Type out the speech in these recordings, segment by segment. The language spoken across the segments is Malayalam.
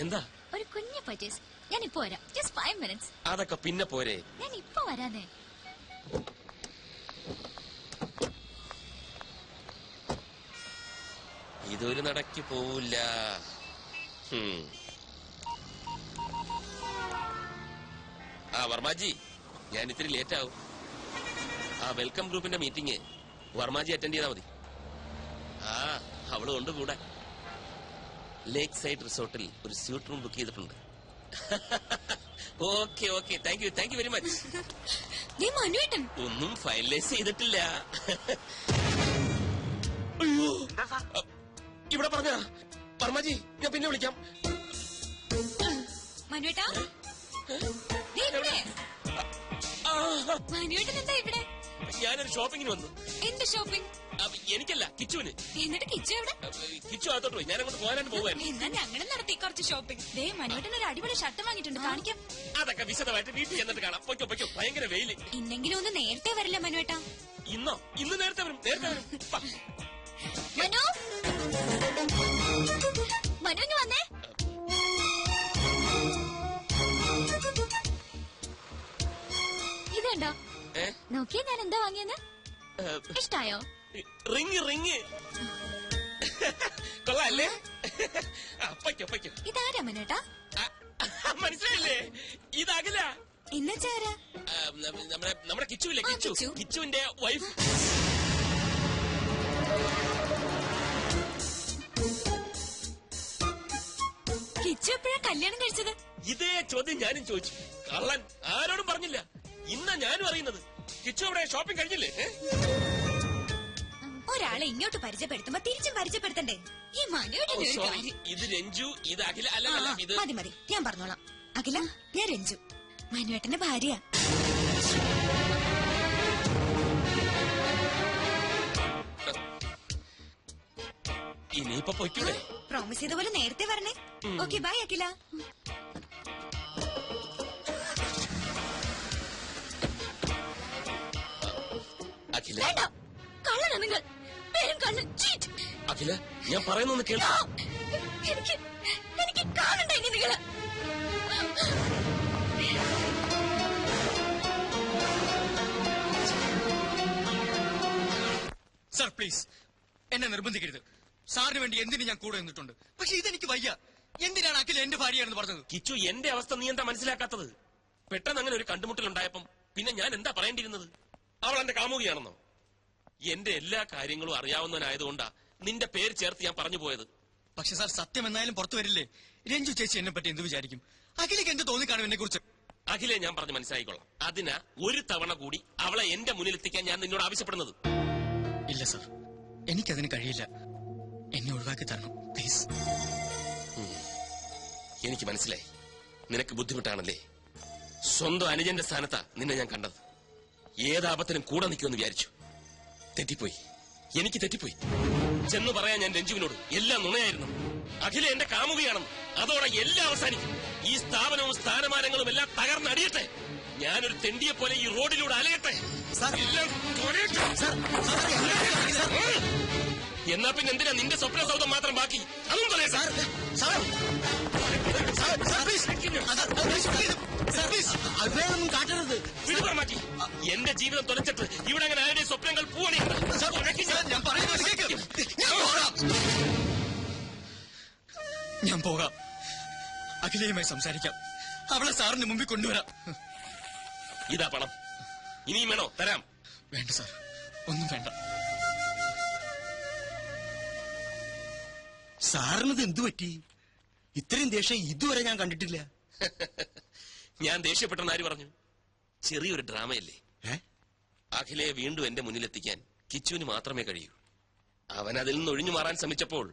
എന്താ? ഒരു കുഞ്ഞു പർച്ചേസ്. ഞാൻ ഇപ്പൊ വരാം. Just 5 minutes. അതൊക്കെ പിന്നെ പോരെ. ഞാൻ ഇപ്പൊ വരാതെ. ഇതൊരു നടക്ക് പോവില്ല. വർമാജി, ഞാൻ ഇത്തിരി ലേറ്റ് ആവും. വെൽക്കം ഗ്രൂപ്പിന്റെ മീറ്റിംഗ് വർമാജി അറ്റൻഡ് ചെയ്താൽ മതി. അവള് കൊണ്ട് കൂടെ ലേക്ക് സൈഡ് റിസോർട്ടിൽ ഒരു സ്യൂട്ട് റൂം ബുക്ക് ചെയ്തിട്ടുണ്ട്. Okay okay, thank you very much. ഒന്നും ഫൈനലൈസ് ചെയ്തിട്ടില്ല. അയ്യോ, ഇവിടെ പറഞ്ഞ വർമാജി, ഞാൻ പിന്നെ വിളിക്കാം. ഞാനൊരു ഷോപ്പിങ്ങിന് വന്നു. എന്ത് ഷോപ്പിംഗ്? എനിക്കല്ല, കിച്ചുവിന്. എന്നിട്ട് കിച്ചു എവിടെ? കിച്ചു അകത്തോട്ട് പോയി. ഞാൻ അങ്ങോട്ട് പോകാനായിട്ട് പോവായിരുന്നു. എന്നാ ഞങ്ങളും നടത്തി കുറച്ച് ഷോപ്പിംഗ്. മനുവേട്ടൻ ഒരു അടിപൊളി ഷർട്ട് വാങ്ങിയിട്ടുണ്ട്, കാണിക്കാം. അതൊക്കെ വിശദമായിട്ട് വീട്ടിൽ ചെന്നിട്ട് കാണാം. പൊയ്ക്കോ, ഭയങ്കര വെയില്. ഇന്നെങ്കിലും ഒന്ന് നേരത്തെ വരില്ല മനുവേട്ടാ? ഇന്ന് നേരത്തെ വരും. മനു വന്നേ. ഇതുണ്ടോ? നോക്കിയാ ഞാൻ എന്താ വാങ്ങിയെന്ന്? ഇഷ്ടായോ? റിങ് കൊള്ളാല്ലേ? ഇതാരാ മനുവേട്ടാ? മനസ്സിലായില്ലേ? ഇതകല. ഇന്നച്ചാരാ? നമ്മുടെ കിച്ചുവില്ലേ, കിച്ചുവിന്റെ വൈഫ്. കിച്ചു എപ്പോഴാ കല്യാണം കഴിച്ചത്? ഇതേ ചോദ്യം ഞാനും ചോദിച്ചു. കള്ളൻ ആരോടും പറഞ്ഞില്ല. ഇന്നാ ഞാനും അറിയുന്നത്. കിച്ചു അവിടെ ഷോപ്പിംഗ് കഴിഞ്ഞില്ലേ? ഒരാളെ ഇങ്ങോട്ട് പരിചയപ്പെടുത്തുമ്പോ തിരിച്ചും പരിചയപ്പെടുത്തണ്ടേ? ഈ മനുവേട്ടൻ. ഇത് രഞ്ജു, ഇത് അഖില. അല്ല, ഇത് മതി, ഞാൻ പറഞ്ഞോളാം. അഖില, ഞാൻ രഞ്ജു, മനുവേട്ടന്റെ ഭാര്യ. ഇനിയിപ്പൊ പൊയ്ക്കൂടെ? പ്രോമിസ് ചെയ്ത പോലെ നേരത്തെ വരണേ. ഓക്കെ, ബൈ അഖില. അഖില, കള്ളനാ നിങ്ങൾ. പേരും കള്ളൻ, ചീറ്റ്. അഖില, ഞാൻ പറയുന്നൊന്ന് കേൾക്കൂ. എനിക്ക് കാണണ്ട ഇനി നിങ്ങള്. സർ പ്ലീസ്, എന്നെ നിർബന്ധിക്കരുത്. സാറിന് വേണ്ടി എന്തിനു ഞാൻ കൂടെ നിന്നിട്ടുണ്ട്. പക്ഷെ ഇതെനിക്ക് വയ്യ. എന്തിനാണ് അഖില എന്റെ ഭാര്യയാണെന്ന് പറഞ്ഞത്? കിച്ചു, എന്റെ അവസ്ഥ നീ എന്താ മനസ്സിലാക്കാത്തത്? പെട്ടെന്ന് അങ്ങനെ ഒരു കണ്ടുമുട്ടലുണ്ടായപ്പം പിന്നെ ഞാൻ എന്താ പറയേണ്ടിയിരുന്നത്? അവൾ എന്റെ കാമുകിയാണെന്നോ? എന്റെ എല്ലാ കാര്യങ്ങളും അറിയാവുന്നവനായതുകൊണ്ടാ നിന്റെ പേര് ചേർത്ത് ഞാൻ പറഞ്ഞു പോയത്. പക്ഷെ സാർ, സത്യം എന്നായാലും പുറത്തു വരില്ലേ? രഞ്ജു ചേച്ചി എന്നെ പറ്റി എന്ത് വിചാരിക്കും? അഖിലേക്ക് എന്ത് തോന്നിക്കാണും എന്നെ കുറിച്ച്? അഖിലെ ഞാൻ പറഞ്ഞ് മനസ്സിലായിക്കൊള്ളാം. അതിനാ ഒരു തവണ കൂടി അവളെ എന്റെ മുന്നിലെത്തിക്കാൻ ഞാൻ നിന്നോട് ആവശ്യപ്പെടുന്നത്. ഇല്ല സാർ, എനിക്കതിന് കഴിയില്ല. എന്നെ ഒഴിവാക്കി തരണം പ്ലീസ്. എനിക്ക് മനസ്സിലായി, നിനക്ക് ബുദ്ധിമുട്ടാണല്ലേ. സ്വന്തം അനുജന്റെ സ്ഥാനത്താ നിന്നെ ഞാൻ കണ്ടത്. ഏതാപത്തിനും കൂടെ നിൽക്കുമെന്ന് വിചാരിച്ചു. തെറ്റിപ്പോയി, എനിക്ക് തെറ്റിപ്പോയി. ചെന്ന് പറയാൻ ഞാൻ രഞ്ജുവിനോട് എല്ലാം നുണയായിരുന്നു. അഖില എന്റെ കാമുകയാണെന്ന്. അതോടെ എല്ലാം അവസാനിക്കും. ഈ സ്ഥാപനവും സ്ഥാനമാനങ്ങളും എല്ലാം തകർന്നടിയട്ടെ. ഞാനൊരു തെണ്ടിയെ പോലെ ഈ റോഡിലൂടെ അലയട്ടെ. എന്നാ പിന്നെ എന്തിനാ നിന്റെ സ്വപ്ന സൗധം മാത്രം ബാക്കി? അതും പറയാം. കാട്ടരുത്, വിടുവാ മാറ്റി. എന്റെ ജീവിതം തുലച്ചിട്ട് ഇവിടെ അങ്ങനെ ആരുടെ സ്വപ്നങ്ങൾ പൂവണിയാണ്. ഞാൻ പോകാം. അഖിലയുമായി സംസാരിക്കാം. അവളെ സാറിന് മുമ്പിൽ കൊണ്ടുവരാം. ഇതാ പണം. ഇനിയും വേണോ? തരാം. വേണ്ട സാർ, ഒന്നും വേണ്ട. സാറിനത് എന്തു പറ്റി? ഇത്രയും ദേഷ്യം ഇതുവരെ ഞാൻ കണ്ടിട്ടില്ല. ഞാൻ ദേഷ്യപ്പെട്ടെന്ന് ആര് പറഞ്ഞു? ചെറിയൊരു ഡ്രാമയല്ലേ. അഖിലയെ വീണ്ടും എന്റെ മുന്നിലെത്തിക്കാൻ കിച്ചുവിന് മാത്രമേ കഴിയൂ. അവൻ അതിൽ നിന്ന് ഒഴിഞ്ഞു മാറാൻ ശ്രമിച്ചപ്പോൾ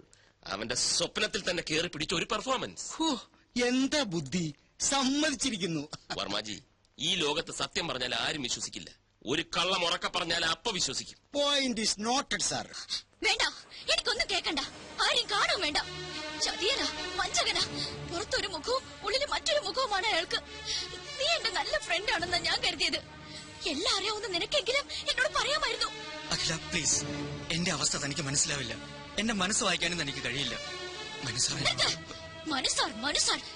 അവന്റെ സ്വപ്നത്തിൽ തന്നെ കയറി പിടിച്ച ഒരു പെർഫോമൻസ്. എന്താ ബുദ്ധി! സമ്മതിച്ചിരിക്കുന്നു. വർമാജി, ഈ ലോകത്ത് സത്യം പറഞ്ഞാൽ ആരും വിശ്വസിക്കില്ല. ഒരു കള്ളം ഉറക്ക പറഞ്ഞാൽ അപ്പ വിശ്വസിക്കും. Point is noted sir. വേണ്ട, എനിക്കൊന്നും കേൾക്കണ്ട. ആരെയും കാണും വേണ്ട. ചതിയനാ, വഞ്ചകനാ. പുറത്തൊരു മുഖവും ഉള്ളിൽ മറ്റൊരു മുഖവുമാണ് അയാൾക്ക്. നീ എന്റെ നല്ല ഫ്രണ്ട് ആണെന്നാ ഞാൻ കരുതിയത്. എല്ലാം അറിയാവുന്ന നിനക്കെങ്കിലും എന്നോട് പറയാമായിരുന്നു. അഖില പ്ലീസ്, എന്റെ അവസ്ഥ തനിക്ക് മനസ്സിലാവില്ല. എന്റെ മനസ്സ് വായിക്കാനും തനിക്ക് കഴിയില്ല. മനുസാർ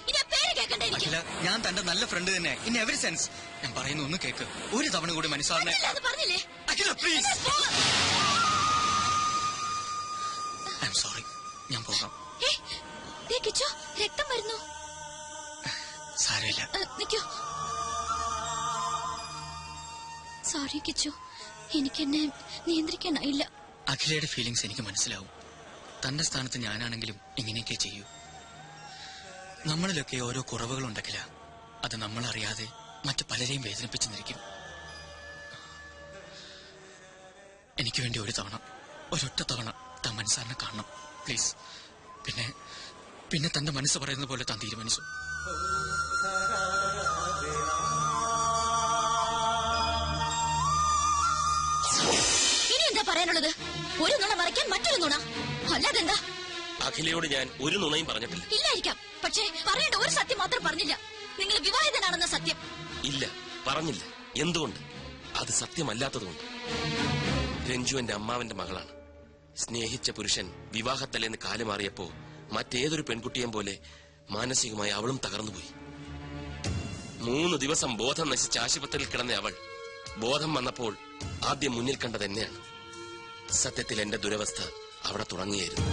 ഇനി ആ പേര് കേൾക്കണ്ട എനിക്ക്. അഖില, ഞാൻ തന്റെ നല്ല ഫ്രണ്ട് തന്നെ ഇൻ എവറി സെൻസ്. ഞാൻ പറയുന്ന ഒന്ന് കേക്ക്. ഒരു തവണ കൂടി മനുസാറിനെ. അത് പറഞ്ഞില്ലേ? അഖില പ്ലീസ്. I am sorry. ഞാൻ പോകാം. കിച്ചു, രക്തം വരുന്നു. സാരമില്ല. നിക്കൂ. സോറി കിച്ചു, എനിക്കെന്നെ നിയന്ത്രിക്കാനായില്ല. അഖിലയുടെ ഫീലിങ്സ് എനിക്ക് മനസ്സിലാവും. തന്റെ സ്ഥാനത്ത് ഞാനാണെങ്കിലും ഇങ്ങനെയൊക്കെ ചെയ്യൂ. നമ്മളിലൊക്കെ ഓരോ കുറവുകളുണ്ടക്കില്ല. അത് നമ്മളറിയാതെ മറ്റു പലരെയും വേദനിപ്പിച്ചെന്നിരിക്കും. എനിക്ക് വേണ്ടി ഒരു തവണ, ഒരൊറ്റ തവണ താൻ മനസ്സാറിനെ കാണണം പ്ലീസ്. പിന്നെ തന്റെ മനസ്സ് പറയുന്ന പോലെ താൻ തീരുമാനിച്ചു. ഇനി എന്താ പറയാനുള്ളത്? ഒരു നുണ മറയ്ക്കാൻ മറ്റൊരു നുണ, അല്ലാതെന്താ? അഖിലയോട് ഞാൻ ഒരു നുണയും പറഞ്ഞിട്ടില്ല. ഇല്ലായിരിക്കാം, പക്ഷേ പറയേണ്ട ഒരു സത്യം മാത്രം പറഞ്ഞില്ല. നിങ്ങൾ വിവാഹിതനാണെന്ന സത്യം. ഇല്ല, പറഞ്ഞില്ല. എന്തുകൊണ്ട്? അത് സത്യമല്ലാത്തതുകൊണ്ട്. രഞ്ജു എന്റെ അമ്മാവന്റെ മകളാണ്. സ്നേഹിച്ച പുരുഷൻ വിവാഹത്തലേന്ന് കാലുമാറിയപ്പോ മറ്റേതൊരു പെൺകുട്ടിയെയും പോലെ മാനസികമായി അവളും തകർന്നുപോയി. 3 ദിവസം ബോധം നശിച്ച് ആശുപത്രിയിൽ കിടന്ന അവൾ ബോധം വന്നപ്പോൾ ആദ്യം മുന്നിൽ കണ്ടത് എന്നെയാണ്. സത്യത്തിൽ എന്റെ ദുരവസ്ഥ അവിടെ തുടങ്ങിയായിരുന്നു.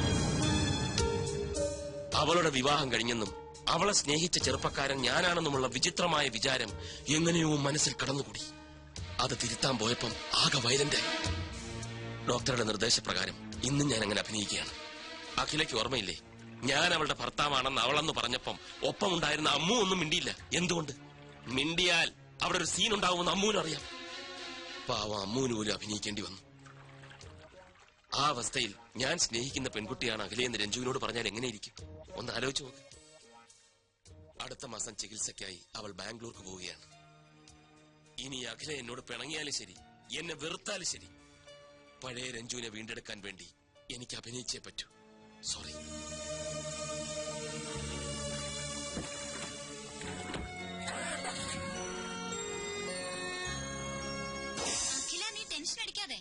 അവളുടെ വിവാഹം കഴിഞ്ഞെന്നും അവളെ സ്നേഹിച്ച ചെറുപ്പക്കാരൻ ഞാനാണെന്നുമുള്ള വിചിത്രമായ വിചാരം എങ്ങനെയോ മനസ്സിൽ കടന്നുകൂടി. അത് തിരുത്താൻ പോയപ്പം ആകെ വയലന്റായി. ഡോക്ടറുടെ നിർദ്ദേശപ്രകാരം ഇന്നും ഞാൻ അങ്ങനെ അഭിനയിക്കുകയാണ്. അഖിലയ്ക്ക് ഓർമ്മയില്ലേ, ഞാൻ അവളുടെ ഭർത്താവാണെന്ന് അവളെന്ന് പറഞ്ഞപ്പം ഒപ്പമുണ്ടായിരുന്ന അമ്മു ഒന്നും മിണ്ടിയില്ല. എന്തുകൊണ്ട്? മിണ്ടിയാൽ അവിടെ ഒരു സീൻ ഉണ്ടാവുമെന്ന് അമ്മുവിനറിയാം. പാവം അമ്മുവിന് പോലും അഭിനയിക്കേണ്ടി വന്നു. ആ അവസ്ഥയിൽ ഞാൻ സ്നേഹിക്കുന്ന പെൺകുട്ടിയാണ് അഖിലയെന്ന് രഞ്ജുവിനോട് പറഞ്ഞാൽ എങ്ങനെയിരിക്കും? ഒന്ന് ആലോചിച്ചു നോക്ക്. അടുത്ത മാസം ചികിത്സയ്ക്കായി അവൾ ബാംഗ്ലൂർക്ക് പോവുകയാണ്. ഇനി അഖില എന്നോട് പിണങ്ങിയാലും ശരി, എന്നെ വെറുത്താലും ശരി, പഴയ രഞ്ജുവിനെ വീണ്ടെടുക്കാൻ വേണ്ടി എനിക്ക് അഭിനയിച്ചേ പറ്റൂ. സോറി. അഖില, നീ ടെൻഷൻ അടിക്കാതെ.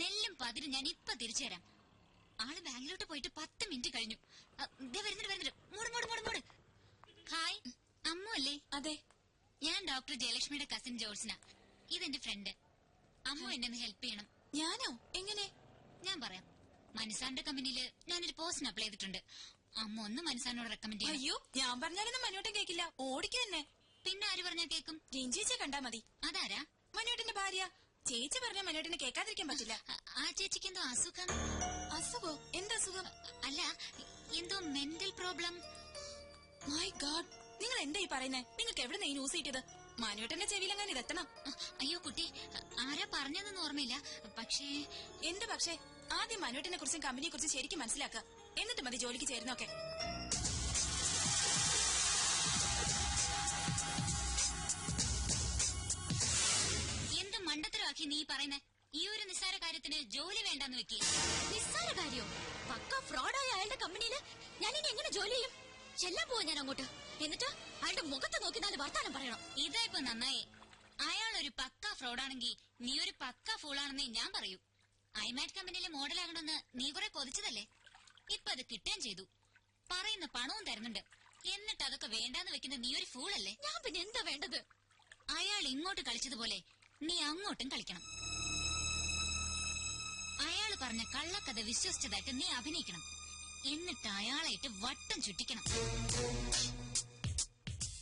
നെല്ലും പതിരും ഞാൻ ഇപ്പൊ തിരിച്ചു തരാം. ആള് ബാംഗ്ലൂരിലോട്ട് പോയിട്ട് 10 മിനിറ്റ് കഴിഞ്ഞു. വരുന്നുണ്ട്. മൂട്. ഹായ്, അമ്മു അല്ലേ? അതെ, ഞാൻ ഡോക്ടർ ജയലക്ഷ്മിയുടെ കസിൻ ജോർജിന. ഇതെന്റെ ഫ്രണ്ട്. അമ്മു എന്നെ ഒന്ന് ഹെൽപ്പ് ചെയ്യണം. ഞാനോ? എങ്ങനെ? ഞാൻ പറയാം. മനുസാറിന്റെ കമ്പനിയില് ഞാനൊരു പോസ്റ്റിന് അപ്ലൈ ചെയ്തിട്ടുണ്ട്. അമ്മ ഒന്ന് മനുസാറിനോട് റെക്കമെൻഡ് ചെയ്യും. അയ്യോ, ഞാൻ പറഞ്ഞാലൊന്നും മനോട്ടം കേൾക്കില്ല. ഓടിക്കുക തന്നെ. പിന്നെ ആര് പറഞ്ഞാൽ കേൾക്കും? രഞ്ജിച്ചെ കണ്ടാ മതി. അതാരാ? മനോട്ടിന്റെ ഭാര്യ. ചേച്ചി പറഞ്ഞ മനോട്ടിനെ കേൾക്കാതിരിക്കാൻ പറ്റില്ല. ആ ചേച്ചിക്ക് എന്തോ അസുഖം. അസുഖോ? എന്താ അസുഖം? അല്ല, എന്തോ മെന്റൽ പ്രോബ്ലം. മൈ ഗാഡ്, നിങ്ങൾ എന്താ ഈ പറയുന്നേ? നിങ്ങൾക്ക് എവിടെ ഈ ന്യൂസ് കിട്ടിയത്? മനോട്ടന്റെ ചെവിയിലെങ്ങനെ ഇതെത്തണം? അയ്യോ കുട്ടി, ആരാ പറഞ്ഞതെന്ന് ഓർമ്മയില്ല. പക്ഷേ എന്ത് പക്ഷേ? ആദ്യം മനോട്ടിനെ കുറിച്ചും കമ്പനിയെ കുറിച്ചും ശരിക്കും മനസ്സിലാക്കുക. എന്നിട്ട് മതി ജോലിക്ക് ചേരുന്നൊക്കെ. എന്ത് മണ്ടത്തരമാക്കി നീ പറയുന്നേ? ഈ ഒരു നിസ്സാര കാര്യത്തിന് ജോലി വേണ്ടെന്ന് വെക്കി. നിസ്സാര കാര്യോ? പക്ക ഫ്രോഡായ അയാളുടെ കമ്പനിയില് ഞാൻ ഇനി എങ്ങനെ ജോലി ചെയ്യും? ചെല്ലാൻ പോവാ ഞാൻ അങ്ങോട്ട്. എന്നിട്ട് അയാളുടെ മുഖത്ത് നോക്കി 4 വർത്താനം പറയണം. ഇതാ ഇപ്പൊ നന്നായി. അയാൾ ഒരു പക്ക ഫ്രോഡാണെങ്കിൽ നീ ഒരു പക്ക ഫൂളാണെന്നേ ഞാൻ പറയൂ. ഐമാറ്റ് കമ്പനിയിലെ മോഡലാകണമെന്ന് നീ കുറെ കൊതിച്ചതല്ലേ? ഇപ്പൊ അത് കിട്ടുകയും ചെയ്തു. പറയുന്ന പണവും തരുന്നുണ്ട്. എന്നിട്ട് അതൊക്കെ വേണ്ടാന്ന് വെക്കുന്ന നീ ഒരു ഫൂളല്ലേ? ഞാൻ പിന്നെ എന്താ വേണ്ടത്? അയാൾ ഇങ്ങോട്ട് കളിച്ചതുപോലെ നീ അങ്ങോട്ടും കളിക്കണം. അയാൾ പറഞ്ഞ കള്ളക്കഥ വിശ്വസിച്ചതായിട്ട് നീ അഭിനയിക്കണം. എന്നിട്ട് അയാളായിട്ട് വട്ടം ചുറ്റിക്കണം.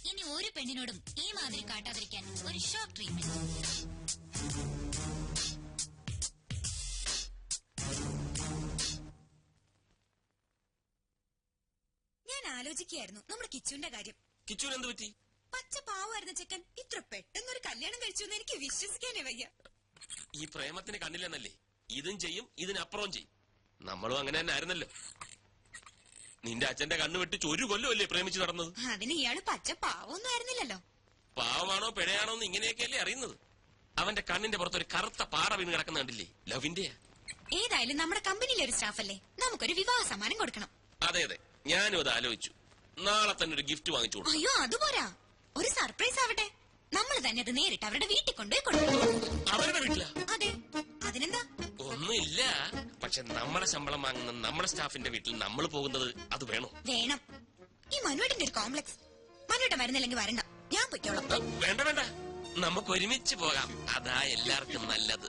ഇനി ഒരു പെണ്ണിനോടും ഈ മാതിരി കാട്ടാതിരിക്കാൻ ഒരു ഷോക്ക് ട്രീറ്റ്മെന്റ്. ഞാൻ ആലോചിക്കുകയായിരുന്നു നമ്മുടെ കിച്ചുവിന്റെ കാര്യം. കിച്ചുവിന് എന്ത് പറ്റി? പച്ച പാവായിരുന്ന ചെക്കൻ ഇത്ര പെട്ടെന്നൊരു കല്യാണം കഴിച്ചു എന്ന് എനിക്ക് വിശ്വസിക്കാനേ വയ്യ. ഈ പ്രേമത്തിന് കണ്ണില്ലെന്നല്ലേ? ഇതും ചെയ്യും, ഇതിനപ്പുറവും ചെയ്യും. നമ്മളും അങ്ങനെ തന്നെ ആയിരുന്നല്ലോ. നിന്റെ അച്ഛന്റെ കണ്ണ് വെട്ടിച്ച് 1 കൊല്ലമല്ലേ പ്രേമിച്ച് നടന്നത്? അതിന് ഇയാള് പച്ച പാവൊന്നും ആയിരുന്നില്ലല്ലോ. പാവമാണോ പിഴയാണോ എന്ന് ഇങ്ങനെയൊക്കെയല്ലേ അറിയുന്നത്? അവന്റെ കണ്ണിന്റെ പുറത്തൊരു കറുത്ത പാറ വീണ് കിടക്കുന്ന കണ്ടില്ലേ? ലവിന്റെയാ. ഏതായാലും നമ്മുടെ കമ്പനിയിലെ ഒരു സ്റ്റാഫല്ലേ, നമുക്കൊരു വിവാഹ സമ്മാനം കൊടുക്കണം. അതെ, ഞാനും അത് ആലോചിച്ചു. നാളെ തന്നെ ഒരു ഗിഫ്റ്റ് വാങ്ങിച്ചു കൊടുക്കും. അയ്യോ, അതുപോരാ, ഒരു സർപ്രൈസ് ആവട്ടെ. നമ്മൾ തന്നെ അത് നേരിട്ട് അവരുടെ വീട്ടിൽ കൊണ്ടുപോയി കൊടുക്കും. അവരുടെ വീട്ടിലാ? അതെ, അതിനെന്താ? ഒന്നുമില്ല, പക്ഷെ നമ്മളെ ശമ്പളം വാങ്ങുന്ന നമ്മുടെ സ്റ്റാഫിന്റെ വീട്ടിൽ നമ്മൾ പോകുന്നത് അത് വേണോ? വേണം. ഈ മനുവേട്ടന്റെ ഒരു കോംപ്ലക്സ്. മനുവേട്ടൻ വരുന്നില്ലെങ്കിൽ വരണ്ട, ഞാൻ പൊയ്ക്കോളാം. വേണ്ട വേണ്ട, നമുക്ക് ഒരുമിച്ച് പോകാം. അതാ എല്ലാവർക്കും നല്ലത്.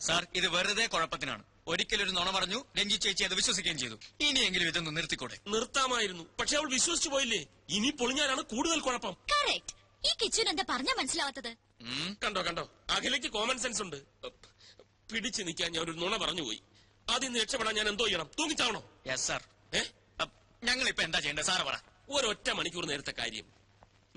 സാർ, ഇത് വെറുതെ കുഴപ്പത്തിനാണ്. ഒരിക്കലൊരു നുണ പറഞ്ഞു, രഞ്ജി ചേച്ചി അത് വിശ്വസിക്കുകയും ചെയ്തു. ഇനിയെങ്കിലും ഇതൊന്ന് നിർത്തിക്കൂടെ? നിർത്താമായിരുന്നു, പക്ഷെ അവൾ വിശ്വസിച്ചു പോയില്ലേ. ഇനി പൊളിഞ്ഞാലാണ് കൂടുതൽ കുഴപ്പം. കറക്റ്റ്. ഈ കിച്ചുൻ എന്താ പറഞ്ഞാ മനസ്സിലാവാത്തത്? കണ്ടോ കണ്ടോ, അഖിലേക്ക് കോമൺ സെൻസ് ഉണ്ട്. പിടിച്ചു നിൽക്കാൻ ഞാൻ ഒരു നുണ പറഞ്ഞു പോയി. അതിൽ നിന്ന് രക്ഷപ്പെടാൻ ഞാൻ എന്തോ ചെയ്യണം? തൂങ്ങിച്ചാവണോ? Yes sir. ഞങ്ങൾ ഇപ്പൊ എന്താ ചെയ്യേണ്ടത് സാറ് പറ. ഒരൊറ്റ മണിക്കൂർ നേരത്തെ കാര്യം.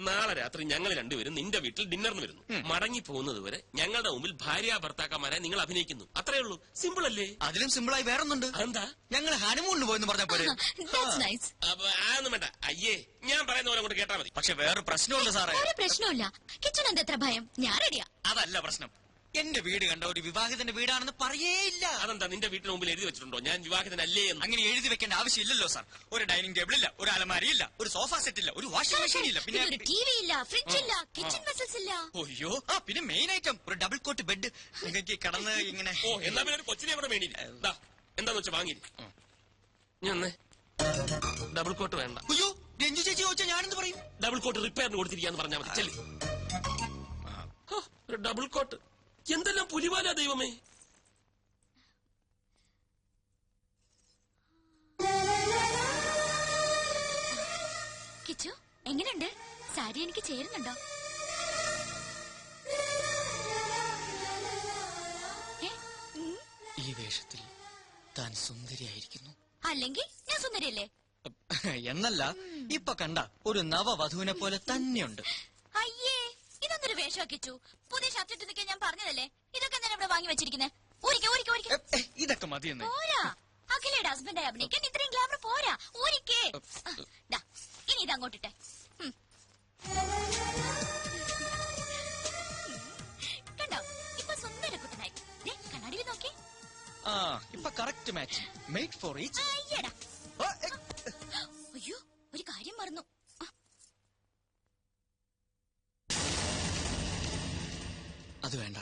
നാളെ രാത്രി ഞങ്ങൾ രണ്ടുപേരും നിന്റെ വീട്ടിൽ ഡിന്നറിന് വരുന്നു. മടങ്ങി പോകുന്നത് വരെ ഞങ്ങളുടെ മുമ്പിൽ ഭാര്യ ഭർത്താക്കന്മാരെ നിങ്ങൾ അഭിനയിക്കുന്നു. അത്രേ ഉള്ളൂ. സിമ്പിൾ അല്ലേ? അതിലും സിമ്പിളായി വേറൊന്നുണ്ട്. എന്താ? ഞങ്ങൾ ഹണിമൂണിന് പോയെന്ന് പറഞ്ഞ പോലെ. That's nice. അതൊന്നും വേണ്ട. അയ്യേ, ഞാൻ പറയുന്ന പോലെ അങ്ങോട്ട് കേട്ടാ മതി. പക്ഷെ വേറെ പ്രശ്നമുണ്ട് സാറേ. ഒരു പ്രശ്നമില്ല. കിച്ചുൻ എന്താ എത്ര ഭയം? ഞാൻ റെഡിയാ. അതല്ല പ്രശ്നം. എന്റെ വീട് കണ്ട ഒരു വിവാഹിതന്റെ വീടാണെന്ന് പറയേയില്ല. അതെന്താ, നിന്റെ വീട്ടിന് മുമ്പിൽ എഴുതി വെച്ചിട്ടുണ്ടോ ഞാൻ വിവാഹിതനല്ലേ എന്ന്? അങ്ങനെ എഴുതി വെക്കേണ്ട ആവശ്യമില്ലല്ലോ സാർ. ഒരു ഡൈനിങ് ടേബിൾ ഇല്ല, ഒരു അലമാരി ഇല്ല, ഒരു സോഫ സെറ്റ് ഇല്ല, ഒരു വാഷിംഗ് മെഷീൻ ഇല്ല, പിന്നെ ഒരു ടി വി ഇല്ല, ഫ്രിഡ്ജ് ഇല്ല, കിച്ചൺ വെസൽസ് ഇല്ല. അയ്യോ, പിന്നെ മെയിൻ ഐറ്റം ഒരു ഡബിൾ കോട്ട് ബെഡ്. നിങ്ങൾക്ക് കിടന്ന് ഇങ്ങനെ. ഓ, എന്നാ പിന്നെ ഒരു കൊച്ചിനെ കൂടെ വേണ്ടിയില്ല. എന്താന്ന് വെച്ചാ വാങ്ങി. ഞാൻ ഡബിൾ കോട്ട് വേണ്ട. അയ്യോ, രഞ്ജു ചേച്ചി ചോദിച്ചാൽ ഞാനെന്ത് പറയും? ഡബിൾ കോട്ട് റിപ്പയറിന് കൊടുത്തിരിക്കാന്ന് പറഞ്ഞാൽ മതി. ചെല്ലി. ഒരു ഡബിൾ കോട്ട് എന്തെല്ലാം പുലിവാല ദൈവമേ. കിച്ചു എങ്ങനെയുണ്ട്? സാരി എനിക്ക് ചേരുന്നുണ്ടോ? ഈ വേഷത്തിൽ താൻ സുന്ദരിയായിരിക്കുന്നു. അല്ലെങ്കിൽ ഞാൻ സുന്ദരിയല്ലേ? എന്നല്ല, ഇപ്പൊ കണ്ട ഒരു നവവധുവിനെ പോലെ തന്നെയുണ്ട്. അയ്യേ, ഇതൊന്നൊരു വേഷം കിച്ചു. പുതിയ ഷർട്ട് ഇട്ട് നിൽക്കാൻ ഞാൻ പറഞ്ഞതല്ലേ. ഇതൊക്കെ എന്തിനാ ഇവിടെ വാങ്ങി വെച്ചിരിക്കുന്നത്? ഇതൊക്കെ മതിയെന്ന്. പോരാ, അഖിലയുടെ ഹസ്ബൻഡായി അഭിനയിക്കാൻ ഇത്രയും ഗ്ലാമർ പോരാ. ഊരിക്കേ. ഇനി ഇത് അങ്ങോട്ടിട്ടെ. കണ്ടോ, ഇപ്പൊ സുന്ദര കുട്ടനായി. കണ്ണാടിയിൽ നോക്കി. ഇപ്പൊ correct match. Made for each. അയ്യടാ. അയ്യോ, ഒരു കാര്യം മറന്നു. അത് വേണ്ട.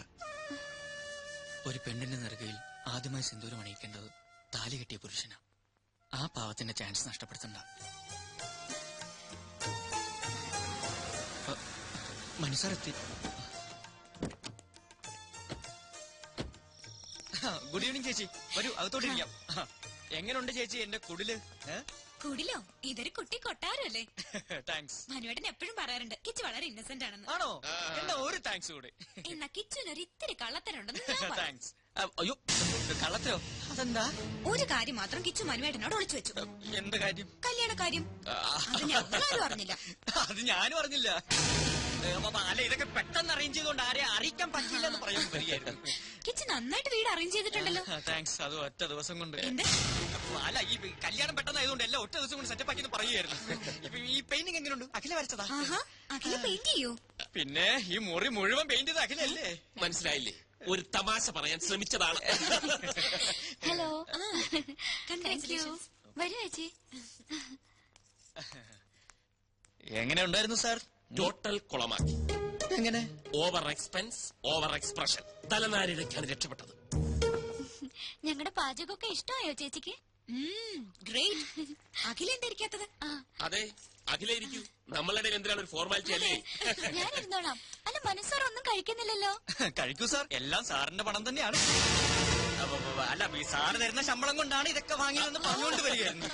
ഒരു പെണ്ണിന്റെ നെറുകയിൽ ആദ്യമായി സിന്ദൂരം അണിയിക്കേണ്ടത് താലി കെട്ടിയ പുരുഷനാ. ആ പാവത്തിന്റെ ചാൻസ് നഷ്ടപ്പെടുത്തണ്ട. മനസ്സറെത്തി. ഗുഡ് ഈവനിങ് ചേച്ചി, വരൂ അകത്തോട്ടിരിക്കാം. എങ്ങനെയുണ്ട് ചേച്ചി എന്റെ കുടില്? കുടിലോ? ഇതൊരു കുട്ടി കൊട്ടാരല്ലേ? താങ്ക്സ്. മനുവേട്ടൻ എപ്പോഴും പറയാറുണ്ട് കിച്ചു വളരെ ഇന്നസെന്റ് ആണെന്ന്. ആണോ? എന്നാ ഒരു താങ്ക്സ് കൂടെ. എന്നാ കിച്ചുനൊരു ഇത്തിരി കള്ളത്തരുണ്ടെന്ന്. താങ്ക്സ്. അയ്യോ, കള്ളത്തരോ? അതെന്താ? ഒരു കാര്യം മാത്രം കിച്ചു മനുവേട്ടനോട് ഒളിച്ചു വെച്ചു. എന്ത് കാര്യം? കല്യാണ കാര്യം. അത് ഞങ്ങളും അറിഞ്ഞില്ല. അത് ഞാനും അറിഞ്ഞില്ല. അല്ല, ഇതൊക്കെ പെട്ടെന്ന് അറേഞ്ച് ചെയ്തോണ്ട് ആരെ അറിയിക്കാൻ പറ്റില്ല എന്ന് പറയാൻ വരികയായിരുന്നു. കിച്ചു നന്നായിട്ട് വീട് അറേഞ്ച് ചെയ്തിട്ടുണ്ടല്ലോ. താങ്ക്സ്. അത് ഒറ്റ ദിവസം കൊണ്ട്. എന്ത്? അല്ല, ഈ കല്യാണം പെട്ടെന്നായതുകൊണ്ട് എല്ലാം ഒറ്റ ദിവസം കൊണ്ട് സെറ്റപ്പ് ആക്കി പറയുമായിരുന്നു. ഇപ്പൊ ഈ പെയിന്റിംഗ് എങ്ങനെയുണ്ട്? അഖില വരച്ചതാ? അഖില പെയിന്റ് ചെയ്യൂ? പിന്നെ ഈ മുറി മുഴുവൻ പെയിന്റ് ചെയ്ത് അഖിലല്ലേ? മനസ്സിലായില്ലേ? ഒരു തമാശ പറയാൻ ശ്രമിച്ചതാണ്. ഹലോ, വരൂ ചേച്ചി. എങ്ങനെ ഉണ്ടായിരുന്നു സാർ? ടോട്ടൽ കുളമാക്കി. എങ്ങനെ? Over expense, over expression. തലനാരിഴയ്ക്കാണ് രക്ഷപ്പെട്ടത്. ഞങ്ങളുടെ പാചകമൊക്കെ ഇഷ്ടമായോ ചേച്ചിക്ക്? ഗ്രേറ്റ്. അഖില എന്താ ഇരിക്കാത്തത്? അതെ, അഖിലായിരിക്കൂ. നമ്മളുടെ എന്തിനാണ് ഒരു ഫോർമാലിറ്റി അല്ലേ? ഞാൻ ഇരുന്നോളാം. അല്ല, മനസ്സാർ ഒന്നും കഴിക്കുന്നില്ലല്ലോ. കഴിക്കൂ സാർ, എല്ലാം സാറിന്റെ പണം തന്നെയാണ്. അല്ല, ഈ സാറ് തരുന്ന ശമ്പളം കൊണ്ടാണ് ഇതൊക്കെ വാങ്ങിയതെന്ന് പറഞ്ഞുകൊണ്ട് വരികയായിരുന്നു.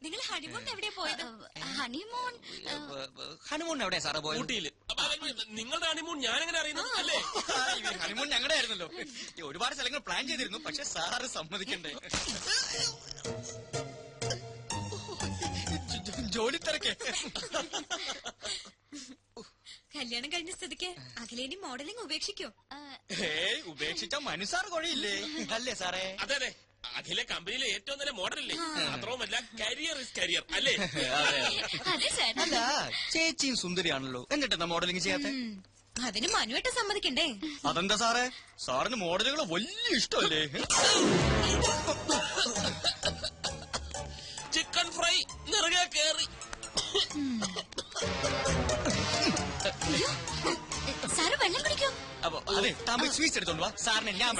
നിങ്ങൾ ഹണിമൂൺ എവിടെയാ പോയത്? ഹണിമൂൺ എവിടെയാ സാറ് പോയത്? ഊട്ടിയില്. നിങ്ങളുടെ ഹണിമൂൺ ഞാനെങ്ങനെ അറിയുന്നത്? അല്ലേ, ഹണിമൂൺ ഞങ്ങളുടെ ആയിരുന്നല്ലോ. ഒരുപാട് സ്ഥലങ്ങൾ പ്ലാൻ ചെയ്തിരുന്നു, പക്ഷെ സാറ് സമ്മതിക്കണ്ടേ. ജോലി തിരക്കേ. കല്യാണം കഴിഞ്ഞ സ്ഥിതിക്ക് അഖിലേനി മോഡലിംഗ് ഉപേക്ഷിക്കോ? ഉപേക്ഷിച്ച മനുസാർ കൊഴയില്ലേ? അല്ലേ സാറേ? അതെ അതെ, അഖില കമ്പനിയിലെ ഏറ്റവും നല്ല മോഡലല്ലേ? മാത്രവുമല്ല, കരിയർ ഇസ് കരിയർ അല്ലേ? അതെ സാർ. അല്ല, ചേച്ചിയും സുന്ദരിയാണല്ലോ, എന്നിട്ടെന്താ മോഡലിംഗ് ചെയ്യാത്ത? അതിന് മനുവേട്ട സമ്മതിക്കണ്ടേ? അതെന്താ സാറേ, സാറിന് മോഡലുകൾ വലിയ ഇഷ്ടമല്ലേ? ചിക്കൻ ഫ്രൈ നിറകെ കേറി. സാറ് വെള്ളം കുടിക്കോ? അതെ, താൻ പോയി സ്വീറ്റ്സ് എടുത്തോണ്ട് വാ. സാറിന് ഞാൻ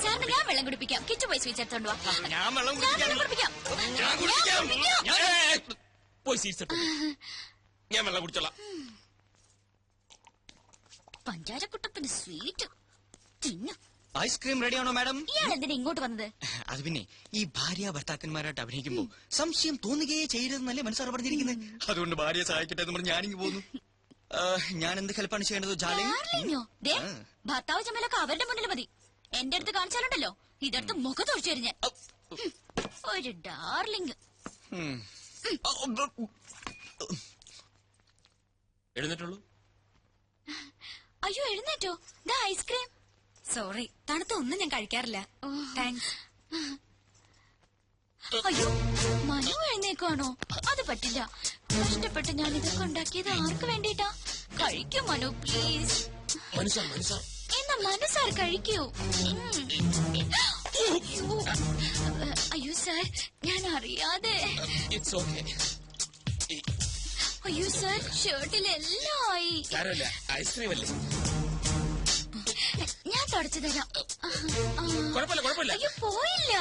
വെള്ളം കുടിപ്പിക്കാം. കിച്ചു പോയി സ്വീറ്റ്സ് എടുത്തോണ്ട് വാ. ഞാൻ വെള്ളം കുടിപ്പിക്കാം. പോയി പോയി സീറ്റ്സ് എടുത്തു ഞാൻ വെള്ളം കുടിച്ചോളാം. പഞ്ചാരക്കുട്ടപ്പന് സ്വീറ്റ് തിന്നു. ഐസ്ക്രീം റെഡിയാണോ മാഡം? ഇയാൾ എന്തിനാ ഇങ്ങോട്ട് വന്നത്? അത് പിന്നെ ഈ ഭാര്യ ഭർത്താക്കന്മാരായിട്ട് അഭിനയിക്കുമ്പോ സംശയം തോന്നുകയേ ചെയ്യരുതെന്നല്ലേ മനസ്സാറ് പറഞ്ഞിരിക്കുന്നത്. അതുകൊണ്ട് ഭാര്യയെ സഹായിക്കട്ടെ എന്ന് പറഞ്ഞ് ഞാനിങ്ങ് പോന്നു. ഞാൻ എന്ത് ഹെൽപ്പാണ് ചെയ്യേണ്ടത്? ഡാർലിങ്ങോ? ദേ, ഭർത്താവ് ചമ്മലൊക്കെ അവരുടെ മുന്നിൽ മതി. എന്റെ അടുത്ത് കാണിച്ചാലുണ്ടല്ലോ ഇതെടുത്ത് മുഖത്തൊഴിച്ചു തരും ഞാൻ. ഒരു ഡാർലിങ്. എഴുന്നേറ്റുള്ളൂ. അയ്യോ എഴുന്നേറ്റോ? ദാ ഐസ്ക്രീം. സോറി, തണുത്ത ഒന്നും ഞാൻ കഴിക്കാറില്ല. താങ്ക്സ്. അയ്യോ മനു എഴുന്നേക്കാണോ? അത് പറ്റില്ല. കഷ്ടപ്പെട്ട് ഞാൻ ഇതൊക്കെ ഉണ്ടാക്കിയത് ആർക്ക് വേണ്ടിട്ടാ? കഴിക്കൂ മനു പ്ലീസ്. എന്നാ മനസ്സാർ കഴിക്കൂ. അയ്യോ സാർ, ഞാൻ അറിയാതെ. അയ്യോ സാർ, ഷർട്ടിലെല്ലാം ആയി. ഐസ്ക്രീം അല്ലേ? ഞാൻ തുടച്ചു തരാം. കുഴപ്പമില്ല. അയ്യോ പോയില്ല.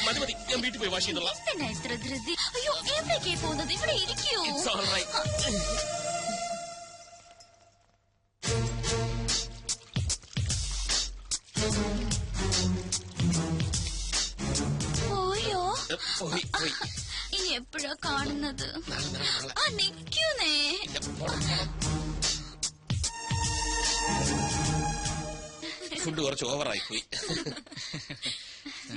മതി ഞാൻ വീട്ടിൽ പോയി വാഷ് ചെയ്തോളാം. പിന്നെ എത്ര ധൃതി. അയ്യോ എവിടേക്കേ പോകുന്നത്? ഇവിടെ ഇരിക്കൂ. പോയോ? ഇനി എപ്പോഴാ കാണുന്നത്? നിക്കൂന്നേ. ഫുഡ് കുറച്ച് ഓവറായി പോയി.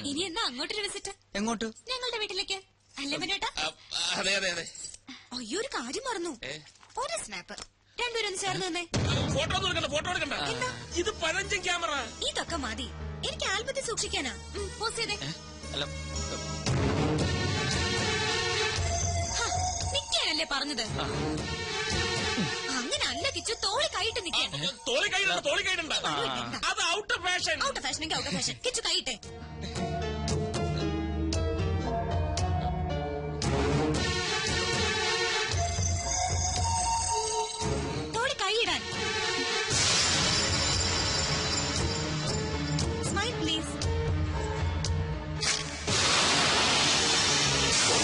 ഇനി എന്നാ അങ്ങോട്ടൊരു വിസിറ്റ്? എങ്ങോട്ട്? ഞങ്ങളുടെ വീട്ടിലേക്ക്. അല്ലേ മനോട്ടാ? അതെ. അയ്യോ ഒരു കാര്യം മറന്നു. ഒരു സ്നാപ്പ്. രണ്ടുപേരും ഒന്ന് ചേർന്ന് തന്നെ. ഫോട്ടോ എടുക്കണ്ട. ഇത് പഴഞ്ചൻ ക്യാമറ. ഇതൊക്കെ മതി. എനിക്ക് ആൽബത്തിൽ സൂക്ഷിക്കാനാ. പോസ് ചെയ്തേ. നിക്കാനല്ലേ പറഞ്ഞത്? അങ്ങനെ അല്ല കിച്ചു, തോളി കൈയിട്ട് നിൽക്കാൻ. തോളി കൈയിടണ്ട. അത് out of fashion. Out of fashion. Kichu കൈയിട്ടെ.